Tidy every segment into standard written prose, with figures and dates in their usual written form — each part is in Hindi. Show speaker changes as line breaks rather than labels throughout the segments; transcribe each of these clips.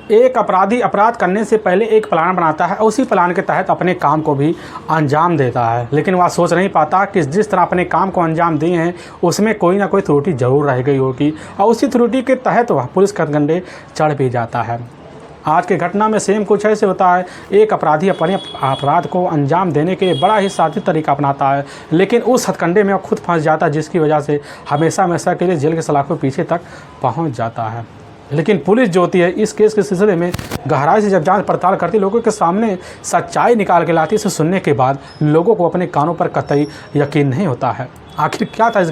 एक अपराधी अपराध करने से पहले एक प्लान बनाता है और उसी प्लान के तहत अपने काम को भी अंजाम देता है, लेकिन वह सोच नहीं पाता कि जिस तरह अपने काम को अंजाम दिए हैं उसमें कोई ना कोई त्रुटि जरूर रह गई होगी और उसी त्रुटि के तहत वह पुलिस के कंधे चढ़ भी जाता है। आज की घटना में सेम कुछ ऐसे होता है। एक अपराधी अपने अपराध को अंजाम देने के लिए बड़ा ही साथी तरीका अपनाता है, लेकिन उस हथकंडे में वो खुद फंस जाता है, जिसकी वजह से हमेशा हमेशा के लिए जेल के सलाखों पीछे तक पहुंच जाता है। लेकिन पुलिस जो होती है इस केस के सिलसिले में गहराई से जब जांच पड़ताल करती, लोगों के सामने सच्चाई निकाल के लाती, इसे सुनने के बाद लोगों को अपने कानों पर कतई यकीन नहीं होता है। आखिर क्या था इस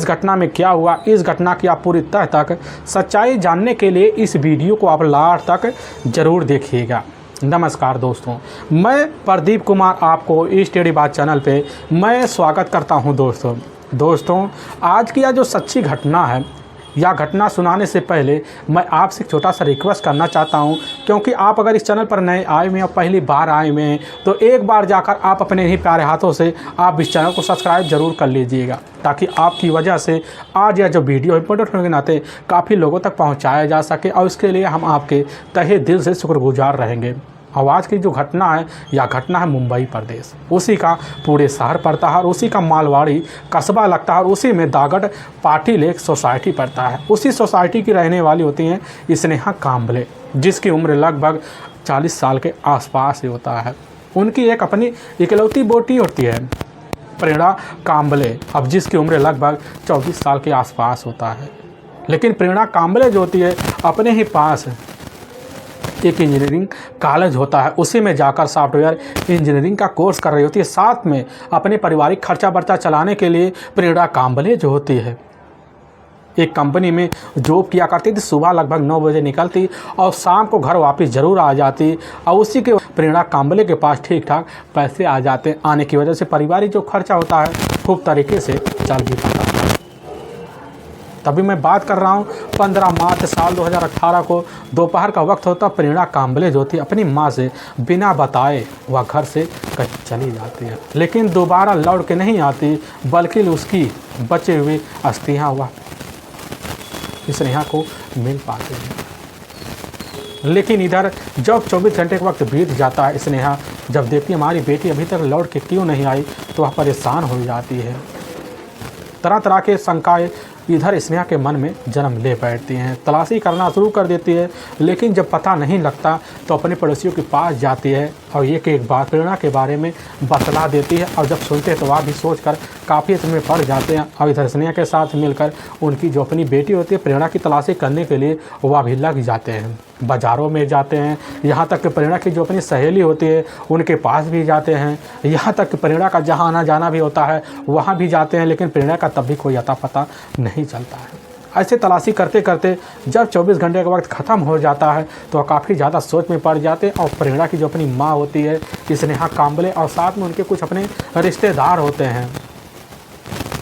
घटना में क्या हुआ, इस घटना की आप पूरी तह तक सच्चाई जानने के लिए इस वीडियो को आप लास्ट तक ज़रूर देखिएगा। नमस्कार दोस्तों, मैं प्रदीप कुमार आपको इस टेढ़ी बात चैनल पे मैं स्वागत करता हूं। दोस्तों आज की यह जो सच्ची घटना है, यह घटना सुनाने से पहले मैं आपसे एक छोटा सा रिक्वेस्ट करना चाहता हूं, क्योंकि आप अगर इस चैनल पर नए आए हुए हैं और पहली बार आए हुए हैं तो एक बार जाकर आप अपने ही प्यारे हाथों से आप इस चैनल को सब्सक्राइब ज़रूर कर लीजिएगा, ताकि आपकी वजह से आज यह जो वीडियो इंपॉर्टेंट होने के नाते काफ़ी लोगों तक पहुँचाया जा सके, और इसके लिए हम आपके तहे दिल से शुक्रगुजार रहेंगे। और आज की जो घटना है, यह घटना है मुंबई प्रदेश। उसी का पूरे शहर पड़ता है और उसी का मालवाड़ी कस्बा लगता है और उसी में दागड़ पाटिल एक सोसाइटी पड़ता है। उसी सोसाइटी की रहने वाली होती हैं स्नेहा कांबले, जिसकी उम्र लगभग 40 साल के आसपास ही होता है। उनकी एक अपनी इकलौती बेटी होती है प्रेरणा कांबले, अब जिसकी उम्र लगभग 24 साल के आसपास होता है। लेकिन प्रेरणा कांबले जो होती है अपने ही पास एक इंजीनियरिंग कॉलेज होता है, उसी में जाकर सॉफ्टवेयर इंजीनियरिंग का कोर्स कर रही होती है। साथ में अपने पारिवारिक खर्चा बर्चा चलाने के लिए प्रेरणा कांबले जो होती है एक कंपनी में जॉब किया करती थी। सुबह लगभग 9 बजे निकलती और शाम को घर वापस ज़रूर आ जाती, और उसी के प्रेरणा कांबले के पास ठीक ठाक पैसे आ जाते। आने की वजह से पारिवारिक जो खर्चा होता है खूब तरीके से चल भी पाता है। तभी मैं बात कर रहा हूँ 15 मार्च साल 2018 को दोपहर का वक्त होता। प्रेरणा कांबले जो थी अपनी माँ से बिना बताए वह घर से कहीं चली जाती है, लेकिन दोबारा लौट के नहीं आती, बल्कि उसकी बचे हुए अस्थियाँ वह स्नेहा को मिल पाते हैं। लेकिन इधर जब 24 घंटे का वक्त बीत जाता है, स्नेहा जब देखती है हमारी बेटी अभी तक लौट के क्यों नहीं आई, तो वह परेशान हो जाती है। तरह तरह के शंकाएँ इधर स्नेहा के मन में जन्म ले बैठती हैं। तलाशी करना शुरू कर देती है, लेकिन जब पता नहीं लगता तो अपने पड़ोसियों के पास जाती है और एक बात प्रेरणा के बारे में बतला देती है। और जब सुनते हैं तो वह भी सोचकर काफ़ी इसमें पड़ जाते हैं, और इधर स्नेहा के साथ मिलकर उनकी जो अपनी बेटी होती है प्रेरणा की तलाशी करने के लिए वह भी लग जाते हैं। बाज़ारों में जाते हैं, यहाँ तक कि प्रेरणा की जो अपनी सहेली होती है उनके पास भी जाते हैं, यहाँ तक कि प्रेरणा का जहाँ आना जाना भी होता है वहाँ भी जाते हैं, लेकिन प्रेरणा का तब भी कोई अता पता नहीं चलता है। ऐसे तलाशी करते करते जब 24 घंटे का वक्त ख़त्म हो जाता है तो वह काफ़ी ज़्यादा सोच में पड़ जाते हैं। और प्रेरणा की जो अपनी माँ होती है स्नेहा कांबले और साथ में उनके कुछ अपने रिश्तेदार होते हैं,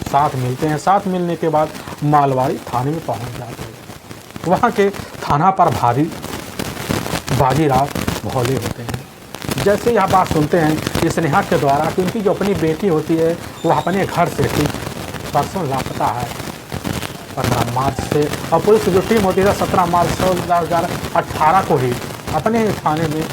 साथ मिलते हैं। साथ मिलने के बाद मालवाड़ी थाने में पहुँच जाते हैं। वहाँ के थाना पर बाजीराव भोले होते हैं। जैसे यह बात सुनते हैं स्नेहा के द्वारा कि उनकी जो अपनी बेटी होती है वह अपने घर से ठीक परसों लापता है 15 मार्च से, और पुलिस की जो टीम होती है 17 मार्च 2018 को ही अपने थाने में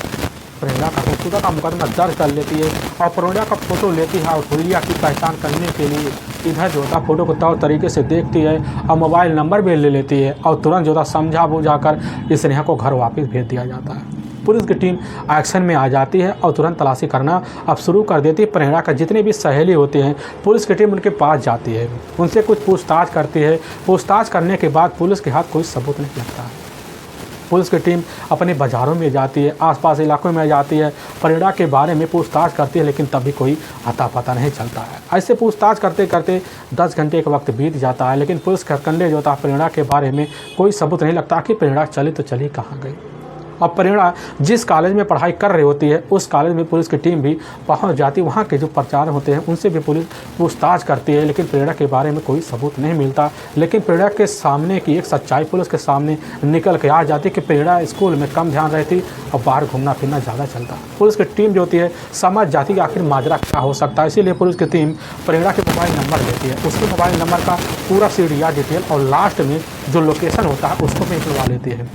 प्रेरणा का गुमशुदा का मुकदमा दर्ज कर लेती है और प्रेरणा का फ़ोटो लेती है और हुलिया की पहचान करने के लिए इधर जो होता फ़ोटो को तौर तरीके से देखती है और मोबाइल नंबर भी ले लेती है, और तुरंत जो होता समझा बुझाकर स्नेहा को घर वापस भेज दिया जाता है। पुलिस की टीम एक्शन में आ जाती है और तुरंत तलाशी करना अब शुरू कर देती है। प्रेरणा का जितने भी सहेली होते हैं पुलिस की टीम उनके पास जाती है, उनसे कुछ पूछताछ करती है। पूछताछ करने के बाद पुलिस के हाथ कोई सबूत नहीं लगता है। पुलिस की टीम अपने बाज़ारों में जाती है, आसपास इलाकों में जाती है, प्रेरणा के बारे में पूछताछ करती है, लेकिन तभी कोई अता पता नहीं चलता है। ऐसे पूछताछ करते करते 10 घंटे का वक्त बीत जाता है, लेकिन पुलिस का कंडे जो होता है प्रेरणा के बारे में कोई सबूत नहीं लगता कि प्रेरणा चली तो चली कहाँ गई। अब प्रेरणा जिस कॉलेज में पढ़ाई कर रही होती है उस कॉलेज में पुलिस की टीम भी पहुंच जाती है। वहाँ के जो प्रचार होते हैं उनसे भी पुलिस पूछताछ करती है, लेकिन प्रेरणा के बारे में कोई सबूत नहीं मिलता। लेकिन प्रेरणा के सामने की एक सच्चाई पुलिस के सामने निकल के आ जाती है कि प्रेरणा स्कूल में कम ध्यान रहती और बाहर घूमना फिरना ज़्यादा चलता। पुलिस की टीम जो होती है समझ जाती कि आखिर माजरा क्या हो सकता है, इसीलिए पुलिस की टीम प्रेरणा के मोबाइल नंबर लेती है, उसके मोबाइल नंबर का पूरा सीरिया डिटेल और लास्ट में जो लोकेशन होता है उसको भी निकलवा लेती है।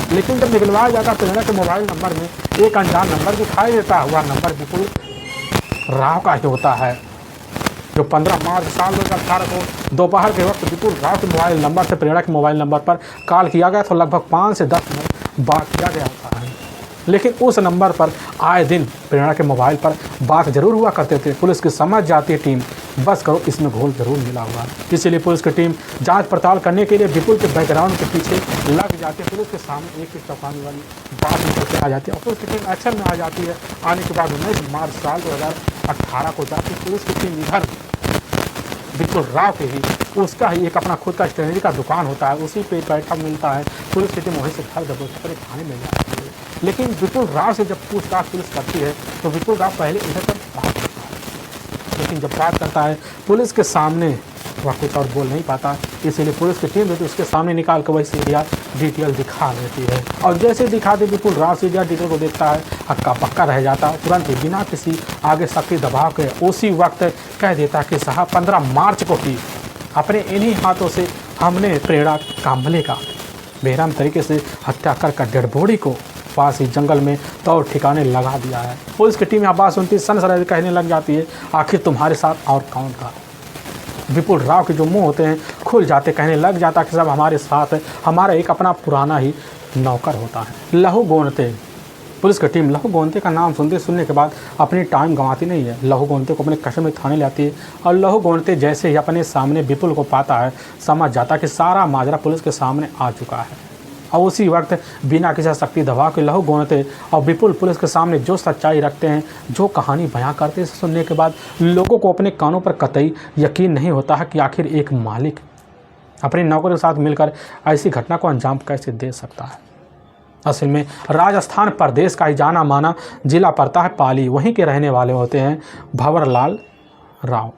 लेकिन जब निकलवाया जाता है प्रेरणा के मोबाइल नंबर में एक अनजान नंबर दिखाई देता है। वह नंबर विपुल राव का ही होता है, जो 15 मार्च साल 2018 को दोपहर के वक्त विपुल राव के मोबाइल नंबर से प्रेरणा के मोबाइल नंबर पर कॉल किया गया तो लगभग 5 से 10 मिनट बात किया गया होता है। लेकिन उस नंबर पर आए दिन प्रेरणा के मोबाइल पर बात जरूर हुआ करते थे। पुलिस की समझ जाती है टीम, बस करो इसमें घोल जरूर मिला हुआ है। इसीलिए पुलिस की टीम जांच पड़ताल करने के लिए विपुल के बैकग्राउंड के पीछे लग जाती है। पुलिस के सामने एक चौंकाने वाली बात निकल आ जाती है और पुलिस की टीम एक्शन में आ जाती है। आने के बाद 19 मार्च साल 2018 को जाती पुलिस की टीम इधर विपुल राव के ही उसका ही एक अपना खुद का स्टेशनरी का दुकान होता है, उसी पे बैठा मिलता है। पुलिस की टीम वहीं से घर दबोच कर थाने में जाती है। लेकिन विपुल राव से जब पूछताछ पुलिस करती है तो विपुल राव पहले इधर पर बात करता है, लेकिन जब बात करता है पुलिस के सामने वह कुछ और बोल नहीं पाता। इसीलिए पुलिस की टीम उसके सामने निकाल कर वही सीरिया डिटेल दिखा देती है और जैसे दिखाते विपुल राव सीरिया डिटेल को देखता है, हक्का पक्का रह जाता है। तुरंत ही बिना किसी आगे शक्ति दबाव के उसी वक्त कह देता कि साहब 15 मार्च को ही अपने इन्हीं हाथों से हमने प्रेरणा कांबले का बेरहम तरीके से हत्या कर डेड बॉडी को पास ही जंगल में तौर ठिकाने लगा दिया है। पुलिस की टीम यहाँ बात सुनती सनसनाटी कहने लग जाती है, आखिर तुम्हारे साथ और कौन था। विपुल राव के जो मुंह होते हैं खुल जाते, कहने लग जाता कि सब हमारे साथ है, हमारा एक अपना पुराना ही नौकर होता है लहू गोंदते। पुलिस की टीम लहू गोंदते का नाम सुनने के बाद अपनी टाइम गंवाती नहीं है। लहू गोंदते को अपने कस्टम में थाने लाती है और लहू गोंदते जैसे ही अपने सामने विपुल को पाता है समझ जाता कि सारा माजरा पुलिस के सामने आ चुका है। और उसी वक्त बिना किसी शक्ति दबाव के लहू गोंदते और विपुल पुलिस के सामने जो सच्चाई रखते हैं, जो कहानी बयां करते हैं, सुनने के बाद लोगों को अपने कानों पर कतई यकीन नहीं होता है कि आखिर एक मालिक अपने नौकर के साथ मिलकर ऐसी घटना को अंजाम कैसे दे सकता है। असल में राजस्थान प्रदेश का ही जाना माना जिला पड़ता है पाली, वहीं के रहने वाले होते हैं भंवरलाल राव।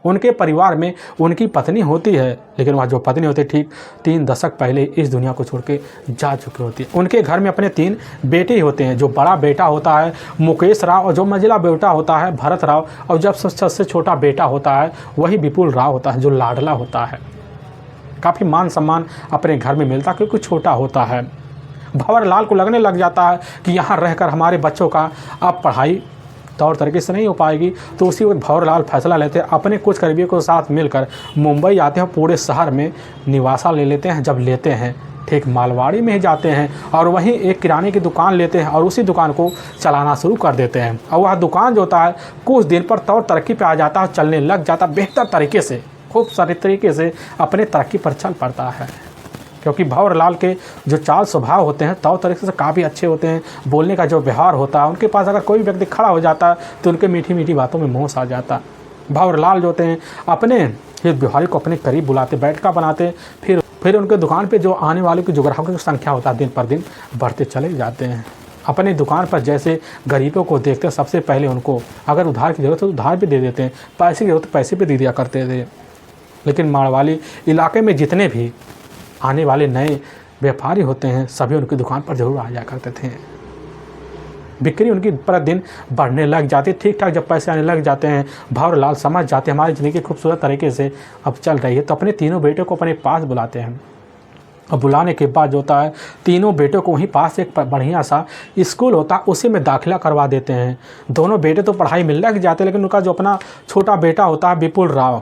उनके परिवार में उनकी पत्नी होती है, लेकिन वह जो पत्नी होती है ठीक 3 दशक पहले इस दुनिया को छोड़ के जा चुकी होती है। उनके घर में अपने 3 बेटे होते हैं। जो बड़ा बेटा होता है मुकेश राव और जो मंझला बेटा होता है भरत राव और जब सबसे छोटा बेटा होता है वही विपुल राव होता है, जो लाडला होता है। काफ़ी मान सम्मान अपने घर में मिलता क्योंकि छोटा होता है। भंवरलाल को लगने लग जाता है कि यहाँ रहकर हमारे बच्चों का अब पढ़ाई तौर तरीके से नहीं हो पाएगी, तो उसी वक्त भंवरलाल फैसला लेते हैं अपने कुछ करीबियों के साथ मिलकर मुंबई आते हैं, पूरे शहर में निवासा ले लेते हैं। जब लेते हैं ठीक मालवाड़ी में ही जाते हैं और वहीं एक किराने की दुकान लेते हैं और उसी दुकान को चलाना शुरू कर देते हैं। और वह दुकान जो होता है कुछ दिन पर तौर तरक्की पर आ जाता है, चलने लग जाता बेहतर तरीके से, खूब सारे तरीके से अपने तरक्की पर चल पड़ता है। क्योंकि भंवरलाल के जो चाल स्वभाव होते हैं तौर तरीके से काफ़ी अच्छे होते हैं। बोलने का जो व्यवहार होता है, उनके पास अगर कोई व्यक्ति खड़ा हो जाता है तो उनके मीठी मीठी बातों में मोह आ जाता। भंवरलाल जो होते हैं अपने हित व्यवहारी को अपने करीब बुलाते, बैठका बनाते, फिर उनके दुकान पे जो आने वाले की जो ग्राहकों की संख्या होता है दिन पर दिन बढ़ते चले जाते हैं। अपनी दुकान पर जैसे गरीबों को देखते हैं सबसे पहले उनको अगर उधार की ज़रूरत है तो उधार भी दे देते हैं, पैसे की ज़रूरत है पैसे भी दे दिया करते थे। लेकिन मारवाड़ी इलाके में जितने भी आने वाले नए व्यापारी होते हैं सभी उनकी दुकान पर ज़रूर आ जाया करते थे। बिक्री उनकी प्रतिदिन बढ़ने लग जाती। ठीक ठाक जब पैसे आने लग जाते हैं भंवरलाल समझ जाते हैं हमारी ज़िंदगी खूबसूरत तरीके से अब चल रही है, तो अपने तीनों बेटों को अपने पास बुलाते हैं। और बुलाने के बाद जो होता है तीनों बेटों को वहीं पास एक बढ़िया सा स्कूल होता है उसी में दाखिला करवा देते हैं। दोनों बेटे तो पढ़ाई में लग जाते, लेकिन उनका जो अपना छोटा बेटा होता है विपुल राव,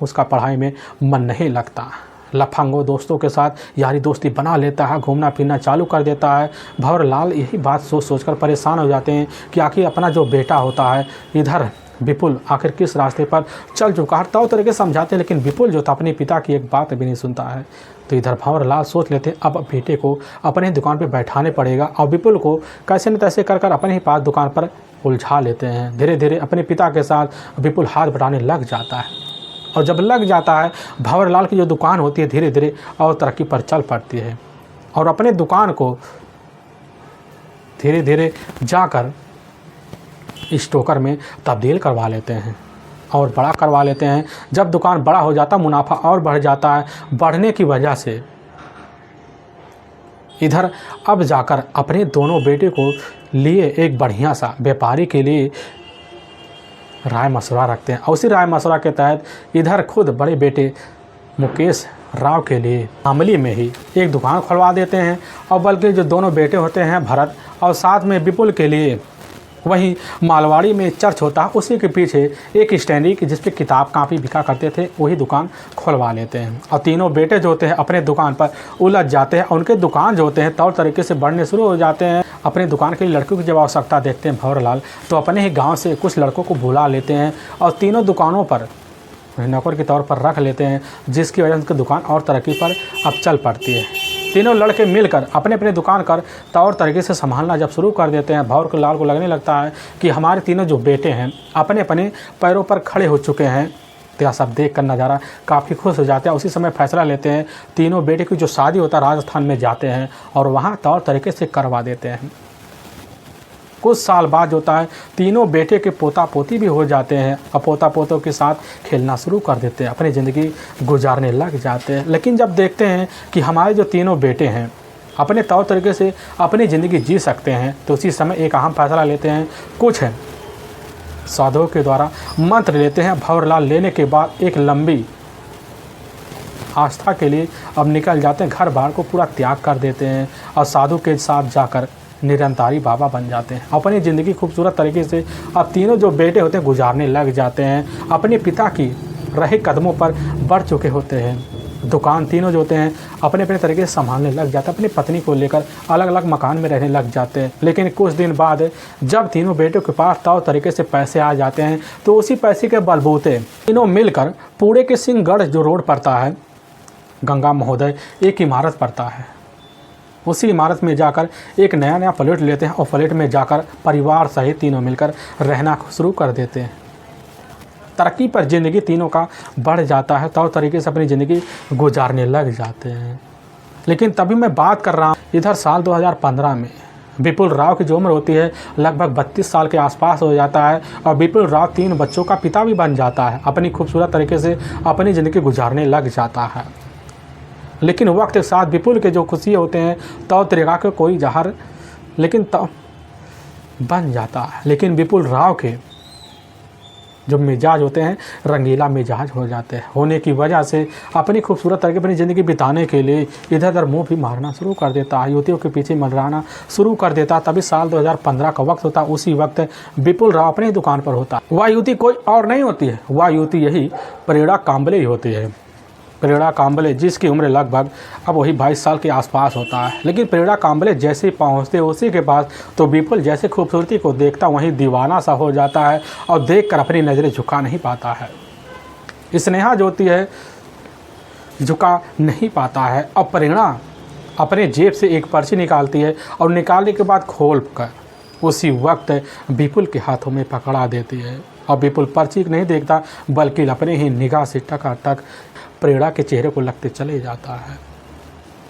उसका पढ़ाई में मन नहीं लगता। लफंगो दोस्तों के साथ यारी दोस्ती बना लेता है, घूमना फिरना चालू कर देता है। भंवरलाल यही बात सोच कर परेशान हो जाते हैं कि आखिर अपना जो बेटा होता है इधर विपुल आखिर किस रास्ते पर चल चुका है। तौर तरीके समझाते हैं, लेकिन विपुल जो था अपने पिता की एक बात भी नहीं सुनता है। तो इधर भंवरलाल सोच लेते हैं अब बेटे को अपने दुकान पर बैठाने पड़ेगा और विपुल को कैसे न तैसे कर अपने ही पास दुकान पर उलझा लेते हैं। धीरे धीरे अपने पिता के साथ विपुल हाथ बटाने लग जाता है और जब लग जाता है भंवरलाल की जो दुकान होती है धीरे धीरे और तरक्की पर चल पड़ती है और अपने दुकान को धीरे धीरे जाकर स्टोकर में तब्दील करवा लेते हैं और बड़ा करवा लेते हैं। जब दुकान बड़ा हो जाता मुनाफा और बढ़ जाता है। बढ़ने की वजह से इधर अब जाकर अपने दोनों बेटे को लिए एक बढ़िया सा व्यापारी के लिए राय मशवरा रखते हैं और उसी राय मशवरा के तहत इधर खुद बड़े बेटे मुकेश राव के लिए अमली में ही एक दुकान खुलवा देते हैं। और बल्कि जो दोनों बेटे होते हैं भरत और साथ में विपुल के लिए वहीं मालवाड़ी में चर्च होता है, उसी के पीछे एक स्टैंडरी की जिस पे किताब कापी बिका करते थे वही दुकान खुलवा लेते हैं। और तीनों बेटे जो होते हैं अपने दुकान पर उलझ जाते हैं और उनके दुकान जो होते हैं तौर तरीके से बढ़ने शुरू हो जाते हैं। अपने दुकान के लिए लड़कों की जब आवश्यकता देखते हैं भंवरलाल तो अपने ही गाँव से कुछ लड़कों को बुला लेते हैं और तीनों दुकानों पर नौकर के तौर पर रख लेते हैं, जिसकी वजह से उनकी दुकान और तरक्की पर अब चल पड़ती है। तीनों लड़के मिलकर अपने अपने दुकान कर तौर तरीके से संभालना जब शुरू कर देते हैं, भंवरलाल को लगने लगता है कि हमारे तीनों जो बेटे हैं अपने अपने पैरों पर खड़े हो चुके हैं। तो यह सब देख कर नज़ारा काफ़ी खुश हो जाते हैं। उसी समय फैसला लेते हैं, तीनों बेटे की जो शादी होता है राजस्थान में जाते हैं और वहाँ तौर तरीके से करवा देते हैं। कुछ साल बाद होता है तीनों बेटे के पोता पोती भी हो जाते हैं और पोता पोतों के साथ खेलना शुरू कर देते हैं, अपनी ज़िंदगी गुजारने लग जाते हैं। लेकिन जब देखते हैं कि हमारे जो तीनों बेटे हैं अपने तौर तरीके से अपनी ज़िंदगी जी सकते हैं तो उसी समय एक अहम फैसला लेते हैं। कुछ साधुओं के द्वारा मंत्र लेते हैं। भंवरलाल लेने के बाद एक लंबी आस्था के लिए अब निकल जाते हैं, घर बार को पूरा त्याग कर देते हैं और साधु के साथ जाकर निरंकारी बाबा बन जाते हैं। अपनी ज़िंदगी खूबसूरत तरीके से अब तीनों जो बेटे होते हैं गुजारने लग जाते हैं। अपने पिता की रहे कदमों पर बढ़ चुके होते हैं। दुकान तीनों जो होते हैं अपने अपने तरीके से संभालने लग जाते हैं, अपनी पत्नी को लेकर अलग अलग मकान में रहने लग जाते हैं। लेकिन कुछ दिन बाद जब तीनों बेटों के पास तौर तरीके से पैसे आ जाते हैं तो उसी पैसे के बलबूते तीनों मिलकर पुणे के सिंहगढ़ जो रोड पड़ता है गंगा महोदय एक इमारत पड़ता है, उसी इमारत में जाकर एक नया फ्लैट लेते हैं और फ्लैट में जाकर परिवार सहित तीनों मिलकर रहना शुरू कर देते हैं। तरक्की पर ज़िंदगी तीनों का बढ़ जाता है, तौर तरीके से अपनी ज़िंदगी गुजारने लग जाते हैं। लेकिन तभी मैं बात कर रहा हूँ इधर साल 2015 में विपुल राव की जो उम्र होती है लगभग 32 साल के आसपास हो जाता है और विपुल राव 3 बच्चों का पिता भी बन जाता है, अपनी खूबसूरत तरीके से अपनी ज़िंदगी गुजारने लग जाता है। लेकिन वक्त के साथ विपुल के जो खुशी होते हैं तौर तरीका के कोई जहर लेकिन बन जाता है। लेकिन विपुल राव के जो मिजाज होते हैं रंगीला मिजाज हो जाते हैं, होने की वजह से अपनी खूबसूरत तरीके अपनी ज़िंदगी बिताने के लिए इधर उधर मुँह भी मारना शुरू कर देता है, युवतियों के पीछे मंडराना शुरू कर देता है। तभी साल 2015 का वक्त होता है। उसी वक्त विपुल राव अपनी दुकान पर होता है। वह युवती कोई और नहीं होती है, वह युवती यही प्रेरणा कांबले ही होती है। प्रेरणा कांबले जिसकी उम्र लगभग अब वही 22 साल के आसपास होता है। लेकिन प्रेरणा कांबले जैसे पहुंचते उसी के पास तो विपुल जैसे खूबसूरती को देखता वहीं दीवाना सा हो जाता है और देखकर अपनी नज़रें झुका नहीं पाता है। स्नेहा जो होती है झुका नहीं पाता है। अब प्रेरणा अपने जेब से एक पर्ची निकालती है और निकालने के बाद खोल कर उसी वक्त विपुल के हाथों में पकड़ा देती है और विपुल पर्ची नहीं देखता बल्कि अपने ही निगाह से टकाटक प्रेरणा के चेहरे को लगते चले जाता है।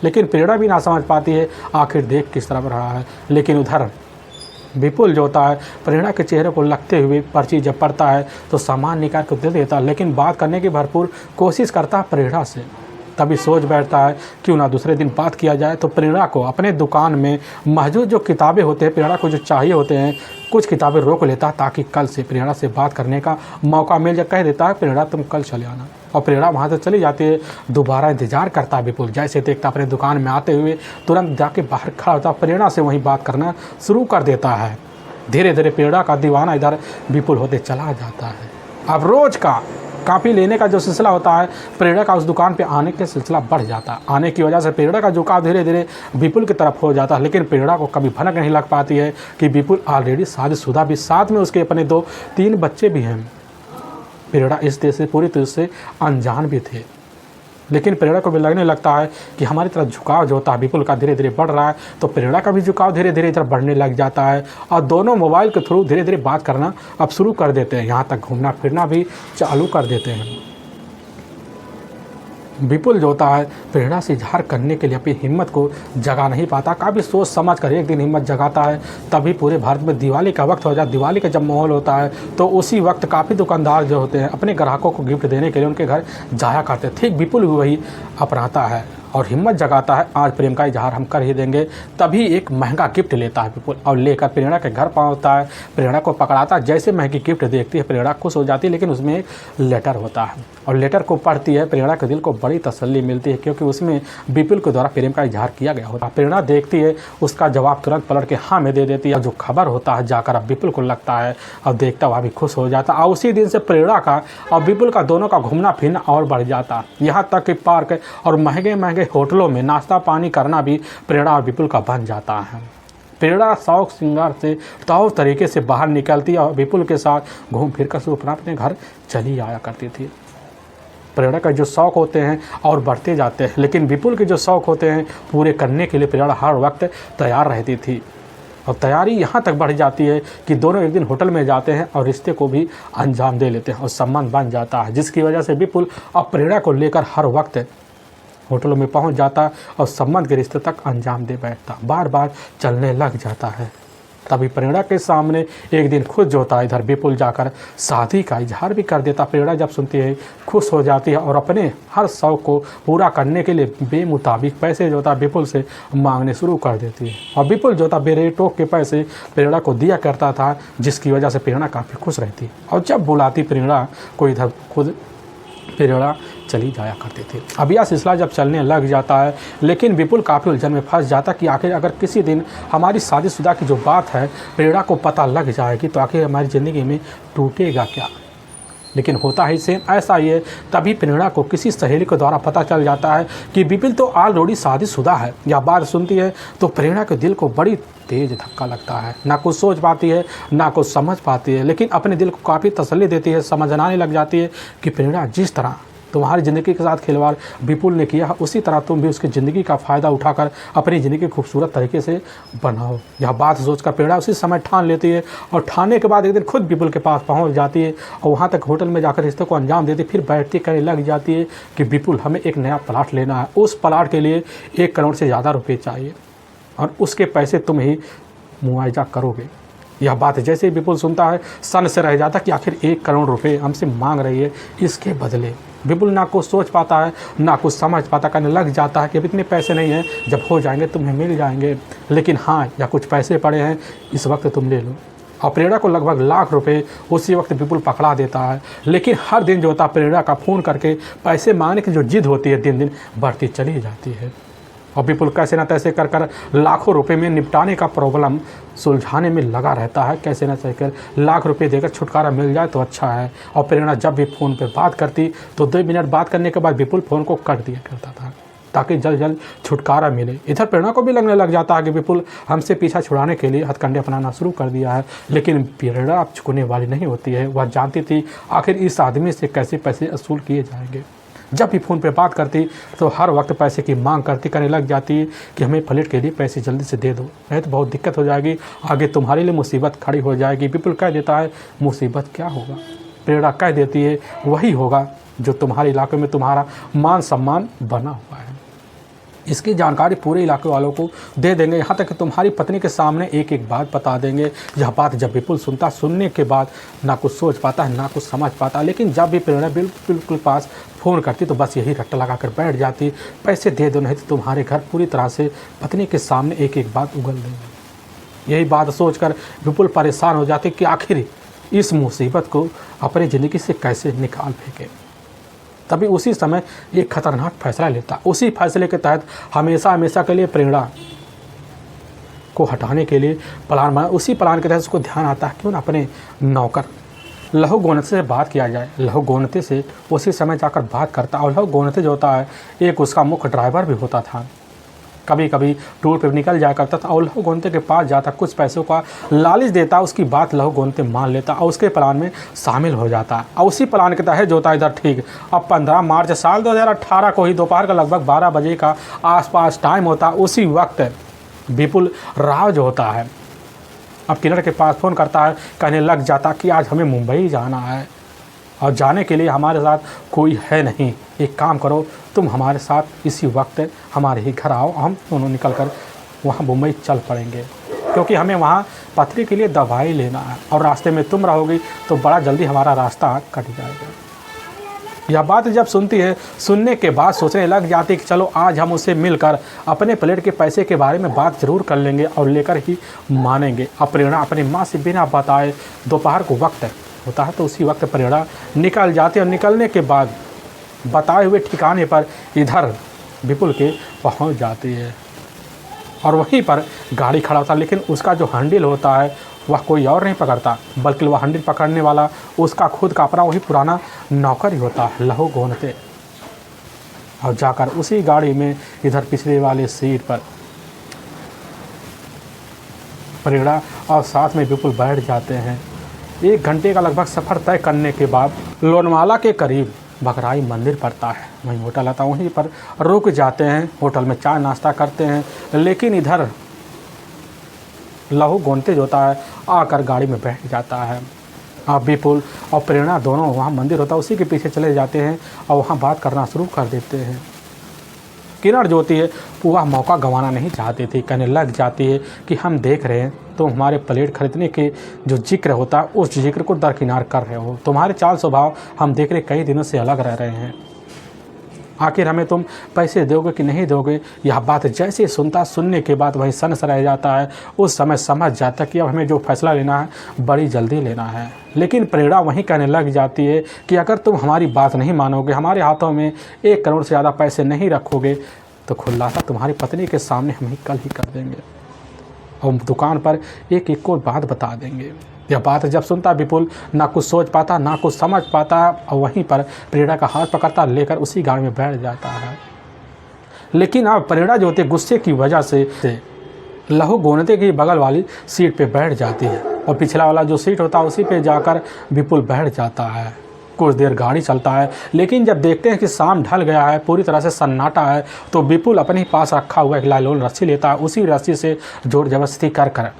लेकिन प्रेरणा भी ना समझ पाती है आखिर देख किस तरफ रहा है। लेकिन उधर विपुल जो होता है प्रेरणा के चेहरे को लगते हुए पर्ची जब पड़ता है तो सामान निकाल कर दे देता है, लेकिन बात करने की भरपूर कोशिश करता है प्रेरणा से। तभी सोच बैठता है क्यों ना दूसरे दिन बात किया जाए। तो प्रेरणा को अपने दुकान में मौजूद जो किताबें होते हैं प्रेरणा को जो चाहिए होते हैं कुछ किताबें रोक लेता है ताकि कल से प्रेरणा से बात करने का मौका मिल जाए। कह देता है प्रेरणा तुम कल चले आना और प्रेरणा वहाँ से चली जाती है। दोबारा इंतजार करता है विपुल, जैसे देखता अपने दुकान में आते हुए तुरंत जाके बाहर खड़ा होता प्रेरणा से वहीं बात करना शुरू कर देता है। धीरे धीरे प्रेरणा का दीवाना इधर विपुल होते चला जाता है। अब रोज़ का कापी लेने का जो सिलसिला होता है प्रेरणा का उस दुकान पे आने का सिलसिला बढ़ जाता है। आने की वजह से प्रेरणा का झुकाव धीरे धीरे विपुल की तरफ हो जाता है। लेकिन प्रेरणा को कभी भनक नहीं लग पाती है कि विपुल ऑलरेडी शादीशुदा भी, साथ में उसके अपने 2-3 बच्चे भी हैं। प्रेरणा इस देश से पूरी तरह से अनजान भी थे। लेकिन प्रेरणा को भी लगने लगता है कि हमारी तरफ झुकाव जो होता है विपुल का धीरे धीरे बढ़ रहा है, तो प्रेरणा का भी झुकाव धीरे धीरे इधर बढ़ने लग जाता है और दोनों मोबाइल के थ्रू धीरे धीरे बात करना अब शुरू कर देते हैं। यहाँ तक घूमना फिरना भी चालू कर देते हैं। विपुल जो होता है प्रेरणा से इजहार करने के लिए अपनी हिम्मत को जगा नहीं पाता। काफ़ी सोच समझ कर एक दिन हिम्मत जगाता है। तभी पूरे भारत में दिवाली का वक्त हो जाता है। दिवाली का जब माहौल होता है तो उसी वक्त काफ़ी दुकानदार जो होते हैं अपने ग्राहकों को गिफ्ट देने के लिए उनके घर जाया करते हैं। ठीक विपुल भी वही अपनाता है और हिम्मत जगाता है आज प्रेम का इजहार हम कर ही देंगे। तभी एक महंगा गिफ्ट लेता है विपुल और लेकर प्रेरणा के घर पहुंचता है। प्रेरणा को पकड़ाता है, जैसे महंगी गिफ्ट देखती है प्रेरणा खुश हो जाती है, लेकिन उसमें एक लेटर होता है और लेटर को पढ़ती है। प्रेरणा के दिल को बड़ी तसल्ली मिलती है क्योंकि उसमें विपुल के द्वारा प्रेम का इजहार किया गया होता है। प्रेरणा देखती है, उसका जवाब तुरंत पलट के हाँ में दे देती है। जो खबर होता है जाकर अब विपुल को लगता है और देखता हुआ भी खुश हो जाता है। और उसी दिन से प्रेरणा का और विपुल का दोनों का घूमना फिरना और बढ़ जाता, यहाँ तक कि पार्क और महंगे महंगे होटलों में नाश्ता पानी करना भी प्रेरणा और विपुल का बन जाता है। प्रेरणा शौक श्रृंगार से तौर तरीके से बाहर निकलती है और विपुल के साथ घूम फिर कर अपने घर चली आया करती थी। प्रेरणा का जो शौक़ होते हैं और बढ़ते जाते हैं, लेकिन विपुल के जो शौक़ होते हैं पूरे करने के लिए प्रेरणा हर वक्त तैयार रहती थी। और तैयारी यहाँ तक बढ़ जाती है कि दोनों एक दिन होटल में जाते हैं और रिश्ते को भी अंजाम दे लेते हैं और संबंध बन जाता है, जिसकी वजह से विपुल अब प्रेरणा को लेकर हर वक्त होटलों में पहुँच जाता और संबंध के रिश्ते तक अंजाम दे बैठता, बार बार चलने लग जाता है। तभी प्रेरणा के सामने एक दिन खुद जो होता है इधर विपुल जाकर शादी का इजहार भी कर देता। प्रेरणा जब सुनती है खुश हो जाती है और अपने हर शौक़ को पूरा करने के लिए बेमुताबिक पैसे जो होता है विपुल से मांगने शुरू कर देती है। और विपुल जो होता बेरेटोक के पैसे प्रेरणा को दिया करता था, जिसकी वजह से प्रेरणा काफ़ी खुश रहती। और जब बुलाती प्रेरणा को इधर खुद प्रेरणा चली जाया करते थे। अब यह सिलसिला जब चलने लग जाता है, लेकिन विपुल काफ़ी उलझन में फंस जाता कि आखिर अगर किसी दिन हमारी शादीशुदा की जो बात है प्रेरणा को पता लग जाएगी तो आखिर हमारी ज़िंदगी में टूटेगा क्या। लेकिन होता ही सेम ऐसा ही है। तभी प्रेरणा को किसी सहेली के द्वारा पता चल जाता है कि विपुल तो ऑलरेडी शादीशुदा है। यह बात सुनती है तो प्रेरणा के दिल को बड़ी तेज धक्का लगता है। ना कुछ सोच पाती है ना कुछ समझ पाती है, लेकिन अपने दिल को काफ़ी तसल्ली देती है, समझाने लग जाती है कि प्रेरणा जिस तरह तुम्हारी ज़िंदगी के साथ खिलवाड़ विपुल ने किया उसी तरह तुम भी उसकी ज़िंदगी का फ़ायदा उठाकर अपनी ज़िंदगी खूबसूरत तरीके से बनाओ। यह बात सोचकर प्रेरणा उसी समय ठान लेती है और ठानने के बाद एक दिन खुद विपुल के पास पहुंच जाती है और वहां तक होटल में जाकर रिश्ते को अंजाम देती। फिर बैठती कहने लग जाती है कि विपुल हमें एक नया प्लाट लेना है, उस प्लाट के लिए 1 करोड़ से ज़्यादा रुपये चाहिए और उसके पैसे तुम ही मुआवजा करोगे। यह बात जैसे ही विपुल सुनता है सन से रह जाता कि आखिर 1 करोड़ रुपये हमसे मांग रही है इसके बदले। विपुल ना कुछ सोच पाता है ना कुछ समझ पाता, कहने लग जाता है कि अब इतने पैसे नहीं हैं, जब हो जाएंगे तुम्हें मिल जाएंगे, लेकिन हाँ या कुछ पैसे पड़े हैं इस वक्त तुम ले लो। और प्रेरणा को लगभग लाख रुपए उसी वक्त विपुल पकड़ा देता है। लेकिन हर दिन जो होता प्रेरणा का फ़ोन करके पैसे मांगने की जो जिद होती है दिन दिन बढ़ती चली जाती है। और विपुल कैसे ना तैसे कर कर लाखों रुपए में निपटाने का प्रॉब्लम सुलझाने में लगा रहता है। कैसे ना तैसे कर लाख रुपए देकर छुटकारा मिल जाए तो अच्छा है। और प्रेरणा जब भी फ़ोन पे बात करती तो 2 मिनट बात करने के बाद विपुल फ़ोन को कट दिया करता था ताकि जल्द जल्द छुटकारा मिले। इधर प्रेरणा को भी लगने लग जाता है कि विपुल हमसे पीछा छुड़ाने के लिए हथकंडे अपनाना शुरू कर दिया है। लेकिन प्रेरणा अब चुकने वाली नहीं होती है। वह जानती थी आखिर इस आदमी से कैसे पैसे वसूल किए जाएंगे। जब भी फ़ोन पे बात करती तो हर वक्त पैसे की मांग करती, करने लग जाती है कि हमें फ्लैट के लिए पैसे जल्दी से दे दो, नहीं तो बहुत दिक्कत हो जाएगी, आगे तुम्हारे लिए मुसीबत खड़ी हो जाएगी। विपुल कह देता है मुसीबत क्या होगा। प्रेरणा कह देती है वही होगा जो तुम्हारे इलाके में तुम्हारा मान सम्मान बना हुआ है। इसकी जानकारी पूरे इलाके वालों को दे देंगे, यहाँ तक कि तुम्हारी पत्नी के सामने एक एक बात बता देंगे। यह बात जब विपुल सुनता, सुनने के बाद ना कुछ सोच पाता है ना कुछ समझ पाता, लेकिन जब भी प्रेरणा बिल्कुल पास फ़ोन करती तो बस यही रट्टा लगा कर बैठ जाती, पैसे दे दो नहीं तो तुम्हारे घर पूरी तरह से पत्नी के सामने एक एक बात उगल देंगे। यही बात सोचकर विपुल परेशान हो जाते कि आखिर इस मुसीबत को अपनी ज़िंदगी से कैसे निकाल फेंके। तभी उसी समय एक खतरनाक फैसला लेता। उसी फैसले के तहत हमेशा के लिए प्रेरणा को हटाने के लिए प्लान बना। उसी प्लान के तहत उसको ध्यान आता है क्यों ना अपने नौकर लहू गोनते से बात किया जाए। लहू गोनते से उसी समय जाकर बात करता और लहू गोनते जो होता है एक उसका मुख्य ड्राइवर भी होता था। कभी कभी टूर पर निकल जाया करता था और लहू गोनते के पास जाता, कुछ पैसों का लालच देता, उसकी बात लहू गोनते मान लेता और उसके प्लान में शामिल हो जाता। और उसी प्लान के तहत जो होता है इधर ठीक अब 15 मार्च साल 2018 को ही दोपहर का लगभग 12 बजे का आसपास टाइम होता। उसी वक्त विपुल राव जो होता है अब किरण के पास फ़ोन करता है, कहने लग जाता कि आज हमें मुंबई जाना है और जाने के लिए हमारे साथ कोई है नहीं, एक काम करो तुम हमारे साथ इसी वक्त हमारे ही घर आओ, हम दोनों निकल कर वहाँ मुंबई चल पड़ेंगे क्योंकि हमें वहाँ पथरी के लिए दवाई लेना है और रास्ते में तुम रहोगी तो बड़ा जल्दी हमारा रास्ता कट जाएगा। यह बात जब सुनती है, सुनने के बाद सोचने लग जाती है कि चलो आज हम उसे मिलकर अपने प्लेट के पैसे के बारे में बात ज़रूर कर लेंगे और लेकर ही मानेंगे। अब प्रेरणा अपनी माँ से बिना बताए, दोपहर को वक्त होता है तो उसी वक्त प्रेरणा निकल जाती है और निकलने के बाद बताए हुए ठिकाने पर इधर विपुल के पहुँच जाती है और वहीं पर गाड़ी खड़ा होता है, लेकिन उसका जो हैंडल होता है वह कोई और नहीं पकड़ता, बल्कि वह हैंडल पकड़ने वाला उसका खुद का अपना वही पुराना नौकर ही होता है, लहू गोनते। और जाकर उसी गाड़ी में इधर पिछले वाले सीट पर प्रेरणा और साथ में विपुल बैठ जाते हैं। 1 घंटे का लगभग सफ़र तय करने के बाद लोनावाला के करीब बकराई मंदिर पड़ता है, वहीं होटल आता, वहीं पर रुक जाते हैं। होटल में चाय नाश्ता करते हैं, लेकिन इधर लहू गोनते जो होता है आकर गाड़ी में बैठ जाता है। अब विपुल और प्रेरणा दोनों वहाँ मंदिर होता है उसी के पीछे चले जाते हैं और वहाँ बात करना शुरू कर देते हैं। किरण जो होती है वह मौका गंवाना नहीं चाहती थी, कहने लग जाती है कि हम देख रहे हैं तुम हमारे प्लेट खरीदने के जो जिक्र होता है उस जिक्र को दरकिनार कर रहे हो, तुम्हारे चाल स्वभाव हम देख रहे कई दिनों से अलग रह रहे हैं, आखिर हमें तुम पैसे दोगे कि नहीं दोगे। यह बात जैसे सुनता, सुनने के बाद वही सनस रह जाता है। उस समय समझ जाता कि अब हमें जो फैसला लेना है बड़ी जल्दी लेना है। लेकिन प्रेरणा वहीं कहने लग जाती है कि अगर तुम हमारी बात नहीं मानोगे, हमारे हाथों में 1 करोड़ से ज़्यादा पैसे नहीं रखोगे तो खुलासा तुम्हारी पत्नी के सामने हम ही कल ही कर देंगे और दुकान पर एक एक को बात बता देंगे। यह बात जब सुनता विपुल ना कुछ सोच पाता ना कुछ समझ पाता और वहीं पर प्रेरणा का हाथ पकड़ता लेकर उसी गाड़ी में बैठ जाता है। लेकिन अब प्रेरणा जो होती है गुस्से की वजह से लहू गोनते की बगल वाली सीट पे बैठ जाती है और पिछला वाला जो सीट होता है उसी पे जाकर विपुल बैठ जाता है। कुछ देर गाड़ी चलता है, लेकिन जब देखते हैं कि शाम ढल गया है, पूरी तरह से सन्नाटा है, तो विपुल अपने ही पास रखा हुआ एक लाइलॉन रस्सी लेता है। उसी रस्सी से जोर जबरदस्ती कर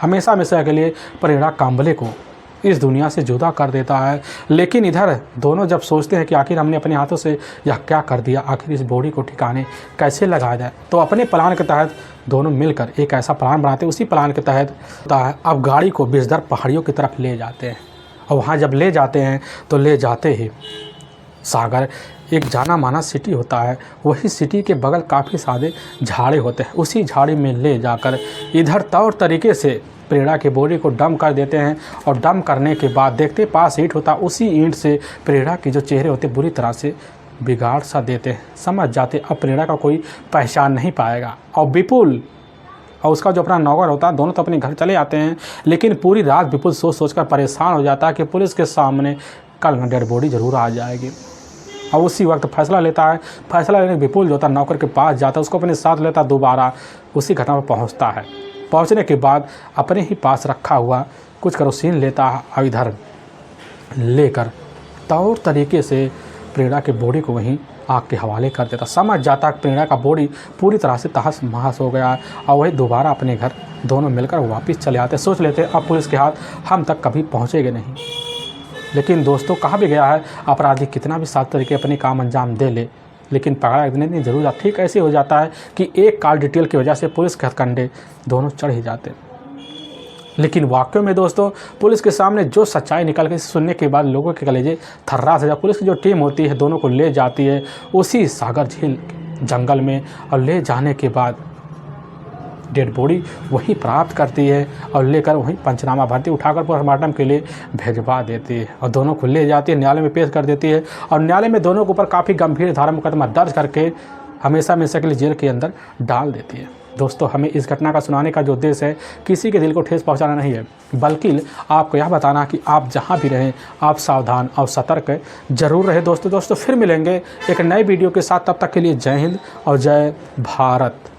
हमेशा हमेशा के लिए प्रेरणा कांबले को इस दुनिया से जुदा कर देता है। लेकिन इधर दोनों जब सोचते हैं कि आखिर हमने अपने हाथों से यह क्या कर दिया, आखिर इस बॉडी को ठिकाने कैसे लगाया जाए, तो अपने प्लान के तहत दोनों मिलकर एक ऐसा प्लान बनाते हैं। उसी प्लान के तहत होता है अब गाड़ी को बिजदर पहाड़ियों की तरफ ले जाते हैं और वहाँ जब ले जाते हैं तो ले जाते ही सागर एक जाना माना सिटी होता है, वही सिटी के बगल काफ़ी सारे झाड़ी होते हैं। उसी झाड़ी में ले जाकर इधर तौर तरीके से प्रेरणा के बॉडी को डंप कर देते हैं और डंप करने के बाद देखते पास ईंट होता, उसी ईंट से प्रेरणा के जो चेहरे होते बुरी तरह से बिगाड़ सा देते हैं। समझ जाते अब प्रेरणा का कोई पहचान नहीं पाएगा। और विपुल और उसका जो अपना नौकर होता है दोनों तो अपने घर चले आते हैं, लेकिन पूरी रात विपुल सोच कर परेशान हो जाता है कि पुलिस के सामने कल डेड बॉडी ज़रूर आ जाएगी। और उसी वक्त फैसला लेता है। फैसला लेने विपुल जो होता है नौकर के पास जाता है, उसको अपने साथ लेता, दोबारा उसी घटना पर पहुंचता है। पहुंचने के बाद अपने ही पास रखा हुआ कुछ केरोसिन लेता है और इधर लेकर तौर तरीके से प्रेरणा के बॉडी को वहीं आग के हवाले कर देता। समझ जाता कि प्रेरणा का बॉडी पूरी तरह से तहस महस हो गया है और वही दोबारा अपने घर दोनों मिलकर वापस चले आते। सोच लेते अब पुलिस के हाथ हम तक कभी पहुँचेंगे नहीं। लेकिन दोस्तों कहा भी गया है अपराधी कितना भी साफ तरीके अपने काम अंजाम दे ले, लेकिन पकड़ा इतने दिन जरूर जाता। ठीक ऐसे हो जाता है कि एक कॉल डिटेल की वजह से पुलिस के हथकंडे दोनों चढ़ ही जाते। लेकिन वाकई में दोस्तों पुलिस के सामने जो सच्चाई निकल के सुनने के बाद लोगों के कलेजे थर्रा से पुलिस की जो टीम होती है दोनों को ले जाती है उसी सागर झील जंगल में और ले जाने के बाद डेड बॉडी वहीं प्राप्त करती है और लेकर वहीं पंचनामा भर्ती उठाकर पोस्टमार्टम के लिए भेजवा देती है और दोनों को ले जाती है, न्यायालय में पेश कर देती है और न्यायालय में दोनों के ऊपर काफ़ी गंभीर धारा मुकदमा दर्ज करके हमेशा के लिए जेल के अंदर डाल देती है। दोस्तों हमें इस घटना का सुनाने का जो उद्देश्य है किसी के दिल को ठेस पहुंचाना नहीं है, बल्कि आपको यह बताना कि आप जहां भी रहें आप सावधान और सतर्क जरूर रहें। दोस्तों फिर मिलेंगे एक नए वीडियो के साथ, तब तक के लिए जय हिंद और जय भारत।